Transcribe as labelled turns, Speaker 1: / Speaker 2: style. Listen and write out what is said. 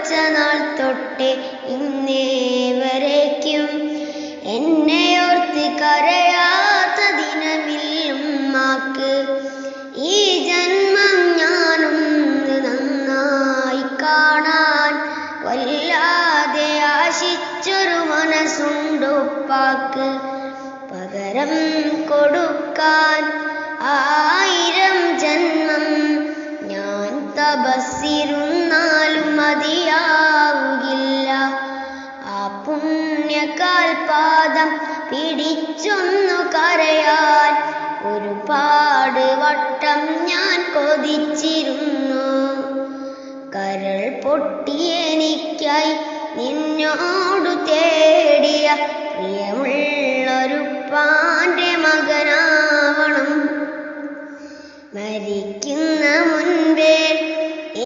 Speaker 1: വച്ച നാൾ തൊട്ടേ ഇന്നേ വരയ്ക്കും എന്നെ ഓർത്ത് കരയാത്ത ദിനമില്ലുമ്മാക്ക്. ഈ ജന്മം ഞാനൊന്ന് നന്നായി കാണാൻ വല്ലാതെ ആശിച്ചൊരു മനസ്സുണ്ടുപ്പാക്ക്. പകരം കൊടുക്കാൻ 1000 ജന്മം ഞാൻ തപസ്സിരുന്നാലും മതിയാവുകില്ല. ആ പുണ്യകാൽപാദം പിടിച്ചൊന്നു കരയാൻ ഒരുപാട് വട്ടം ഞാൻ കൊതിച്ചിരുന്നു. കരൾ പൊട്ടിയെനിക്കായി നിന്നോടു തേടിയ പ്രിയമുള്ളൊരുപ്പാന്റെ മകനാവണം. മരിക്കുന്ന മുൻപേ